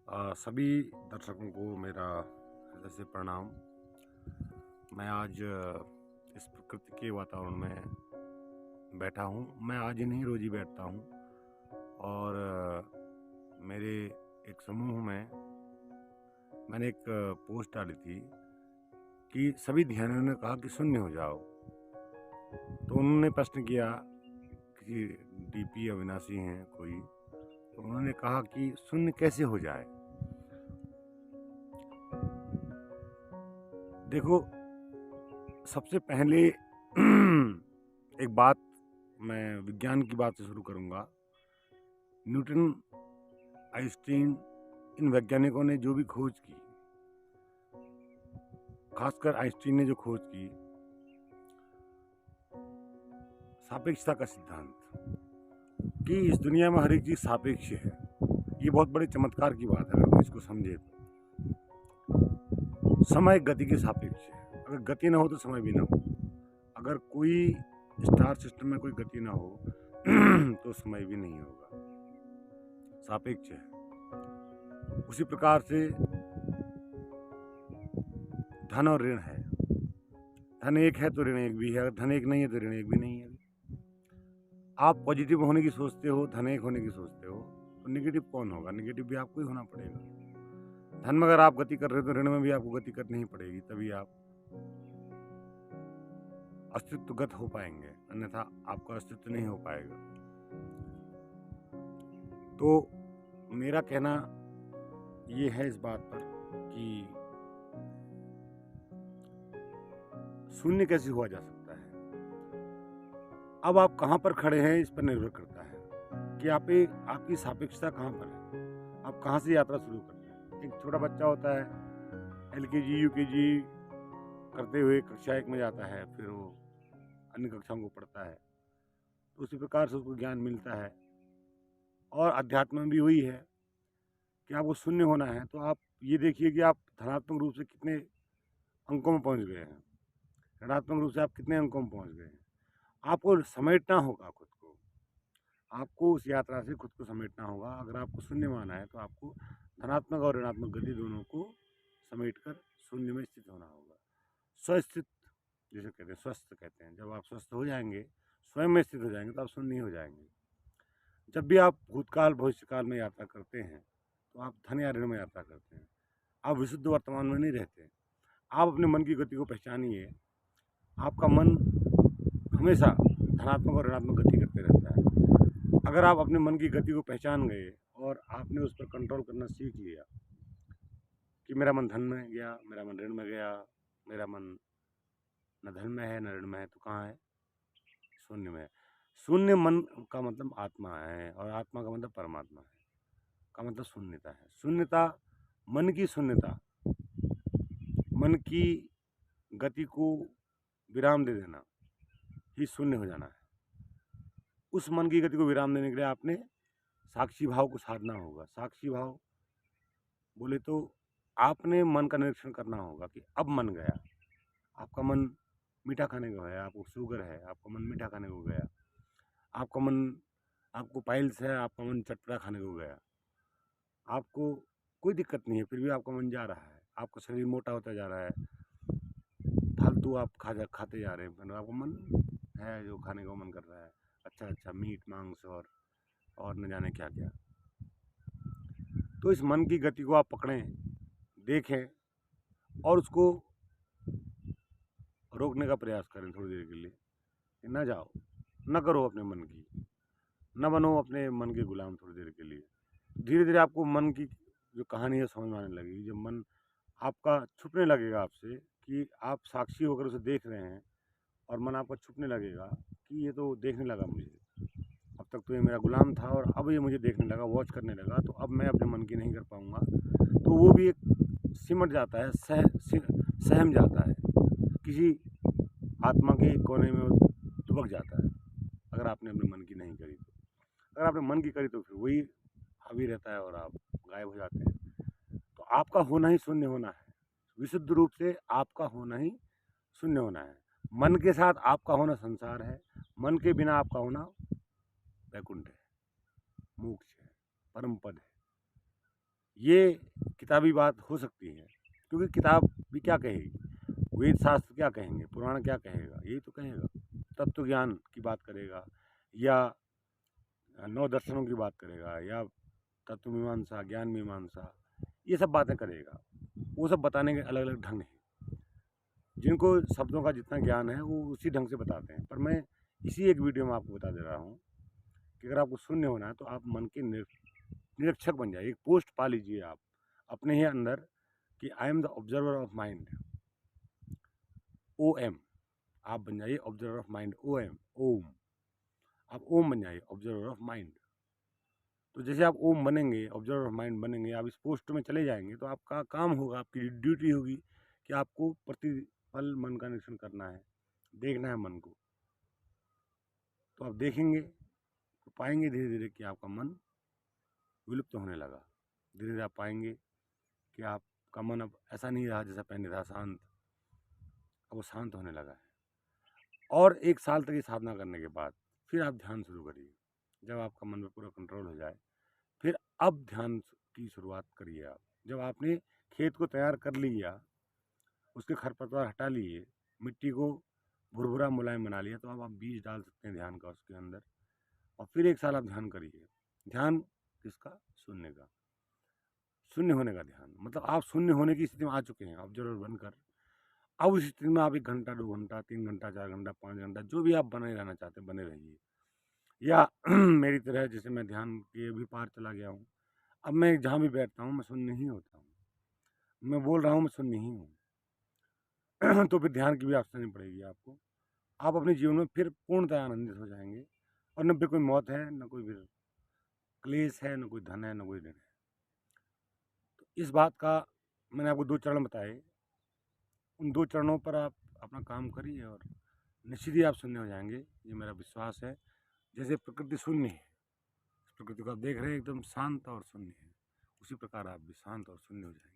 सभी दर्शकों को मेरा हृदय से प्रणाम। मैं आज इस प्रकृति के वातावरण में बैठा हूँ। मैं आज ही नहीं, रोज ही बैठता हूँ। और मेरे एक समूह में मैंने एक पोस्ट डाली थी कि सभी ध्यानियों ने कहा कि शून्य हो जाओ। तो उन्होंने प्रश्न किया, किसी डीपी अविनाशी हैं कोई, तो उन्होंने कहा कि शून्य कैसे हो जाए। देखो, सबसे पहले एक बात, मैं विज्ञान की बात से शुरू करूंगा। न्यूटन, आइंस्टीन, इन वैज्ञानिकों ने जो भी खोज की, खासकर आइंस्टीन ने जो खोज की, सापेक्षता का सिद्धांत, कि इस दुनिया में हर एक चीज सापेक्ष है। ये बहुत बड़े चमत्कार की बात है अगर कोई इसको समझे तो। समय गति के सापेक्ष है। अगर गति ना हो तो समय भी ना हो। अगर कोई स्टार सिस्टम में कोई गति ना हो तो समय भी नहीं होगा। सापेक्ष है। उसी प्रकार से धन और ऋण है। धन एक है तो ऋण एक भी है, अगर धन एक नहीं है तो ऋण एक भी नहीं है। आप पॉजिटिव होने की सोचते हो, धन एक होने की सोचते हो, तो नेगेटिव कौन होगा? नेगेटिव भी आपको ही होना पड़ेगा। धन में अगर आप गति कर रहे हो तो ऋण में भी आपको गति करनी ही पड़ेगी, तभी आप अस्तित्वगत हो पाएंगे, अन्यथा आपका अस्तित्व नहीं हो पाएगा। तो मेरा कहना ये है इस बात पर कि शून्य कैसे हुआ जा सकता है। अब आप कहाँ पर खड़े हैं इस पर निर्भर करता है कि आपकी सापेक्षता कहाँ पर है, आप कहाँ से यात्रा शुरू करते हैं। एक छोटा बच्चा होता है, LKG UKG करते हुए कक्षा 1 में जाता है, फिर वो अन्य कक्षाओं को पढ़ता है, तो उसी प्रकार से उसको ज्ञान मिलता है। और अध्यात्म में भी वही है कि आपको शून्य होना है, तो आप ये देखिए कि आप धनात्मक रूप से कितने अंकों में पहुंच गए हैं, ऋणात्मक रूप से आप कितने अंकों में पहुंच गए हैं। आपको समेटना होगा खुद को, आपको उस यात्रा से खुद को समेटना होगा। अगर आपको शून्य माना है तो आपको धनात्मक और ऋणात्मक गति दोनों को समेट कर शून्य में स्थित होना होगा। स्वस्थित जिसे कहते हैं, स्वस्थ कहते हैं। जब आप स्वस्थ हो जाएंगे, स्वयं में स्थित हो जाएंगे, तो आप शून्य हो जाएंगे। जब भी आप भूतकाल भविष्यकाल में यात्रा करते हैं तो आप धन या ऋण में यात्रा करते हैं, आप विशुद्ध वर्तमान में नहीं रहते। आप अपने मन की गति को पहचानिए। आपका मन हमेशा धनात्मक और ऋणात्मक गति करते रहता है। अगर आप अपने मन की गति को पहचान गए और आपने उस पर कंट्रोल करना सीख लिया कि मेरा मन धन में गया, मेरा मन ऋण में गया, मेरा मन न धन में है न ऋण में है, तो कहाँ है? शून्य में है। शून्य मन का मतलब आत्मा है, और आत्मा का मतलब परमात्मा है, का मतलब शून्यता है। शून्यता, मन की शून्यता, मन की गति को विराम दे देना ही शून्य हो जाना है। उस मन की गति को विराम देने के लिए आपने साक्षी भाव को साधना होगा। साक्षी भाव बोले तो आपने मन का निरीक्षण करना होगा कि अब मन गया। आपका मन मीठा खाने को है, आपको शुगर है, आपका मन मीठा खाने को गया। आपका मन, आपको पाइल्स है, आपका मन चटपटा खाने को गया। आपको कोई दिक्कत नहीं है, फिर भी आपका मन जा रहा है। आपका शरीर मोटा होता जा रहा है, फालतू आप खाते जा रहे हैं, आपका मन है जो खाने को मन कर रहा है, अच्छा मीट मांस और न जाने क्या क्या। तो इस मन की गति को आप पकड़ें, देखें और उसको रोकने का प्रयास करें थोड़ी देर के लिए। न जाओ, न करो अपने मन की, न बनो अपने मन के गुलाम थोड़ी देर के लिए। धीरे धीरे आपको मन की जो कहानी है समझ में आने लगेगी। जब मन आपका छुपने लगेगा आपसे, कि आप साक्षी होकर उसे देख रहे हैं, और मन आपका छुपने लगेगा कि ये तो देखने लगा मुझे, अब तक तो ये मेरा गुलाम था और अब ये मुझे देखने लगा, वॉच करने लगा, तो अब मैं अपने मन की नहीं कर पाऊँगा। तो वो भी एक सिमट जाता है, सहम जाता है, किसी आत्मा के कोने में दुबक जाता है। अगर आपने अपने मन की नहीं करी तो, अगर आपने मन की करी तो फिर वही हावी रहता है और आप गायब हो जाते हैं। तो आपका होना ही शून्य होना है। विशुद्ध रूप से आपका होना ही शून्य होना है। मन के साथ आपका होना संसार है, मन के बिना आपका होना वैकुंठ है, मोक्ष है, परम पद है। ये किताबी बात हो सकती है, क्योंकि किताब भी क्या कहेगी, वेद शास्त्र क्या कहेंगे, पुराण क्या कहेगा, यही तो कहेगा। तत्व ज्ञान की बात करेगा, या नौ दर्शनों की बात करेगा, या तत्व मीमांसा, ज्ञान मीमांसा, ये सब बातें करेगा। वो सब बताने के अलग अलग ढंग हैं। जिनको शब्दों का जितना ज्ञान है वो उसी ढंग से बताते हैं, पर मैं इसी एक वीडियो में आपको बता दे रहा हूँ कि अगर आपको शून्य होना है तो आप मन के निरीक्षक बन जाइए। एक पोस्ट पा लीजिए आप अपने ही अंदर कि I am the observer of mind, OM। आप बन जाइए ऑब्जर्वर ऑफ माइंड, OM, ओम। आप ओम बन जाइए, ऑब्जर्वर ऑफ माइंड। तो जैसे आप ओम बनेंगे, ऑब्जर्वर ऑफ माइंड बनेंगे, आप इस पोस्ट में चले जाएंगे, तो आपका काम होगा, आपकी ड्यूटी होगी कि आपको प्रतिपल मन का निरीक्षण करना है, देखना है मन को। तो आप देखेंगे तो पाएंगे धीरे धीरे कि आपका मन विलुप्त होने लगा। धीरे धीरे आप पाएंगे कि आपका मन अब ऐसा नहीं रहा जैसा पहले था शांत, अब वो शांत होने लगा है। और 1 साल तक ये साधना करने के बाद फिर आप ध्यान शुरू करिए। जब आपका मन में पूरा कंट्रोल हो जाए, फिर अब ध्यान की शुरुआत करिए आप। जब आपने खेत को तैयार कर लिया, उसके खरपतवार हटा लिए, मिट्टी को भुरभुरा मुलायम बना लिया, तो अब आप बीज डाल सकते हैं ध्यान का उसके अंदर। और फिर 1 साल आप ध्यान करिए। ध्यान किसका? शून्य का, शून्य होने का ध्यान। मतलब आप शून्य होने की स्थिति में आ चुके हैं ऑब्जर्वर बनकर। अब उस स्थिति में आप 1 घंटा, 2 घंटा, 3 घंटा, 4 घंटा, 5 घंटा, जो भी आप बने रहना चाहते हैं बने रहिए। या मेरी तरह जैसे मैं ध्यान के भी पार चला गया हूँ। अब मैं जहाँ भी बैठता हूँ मैं शून्य ही होता हूँ। मैं बोल रहा हूँ मैं शून्य ही हूँ। तो फिर ध्यान की भी आवश्यकता नहीं पड़ेगी आपको। आप अपने जीवन में फिर पूर्णतः आनंदित हो जाएंगे। और न फिर कोई मौत है, न कोई फिर क्लेश है, न कोई धन है, न कोई ऋण है। तो इस बात का मैंने आपको 2 चरण बताए। उन 2 चरणों पर आप अपना काम करिए और निश्चित ही आप शून्य हो जाएंगे, ये मेरा विश्वास है। जैसे प्रकृति शून्य है, प्रकृति को आप देख रहे हैं एकदम शांत और शून्य है, उसी प्रकार आप भी शांत और शून्य हो जाएंगे।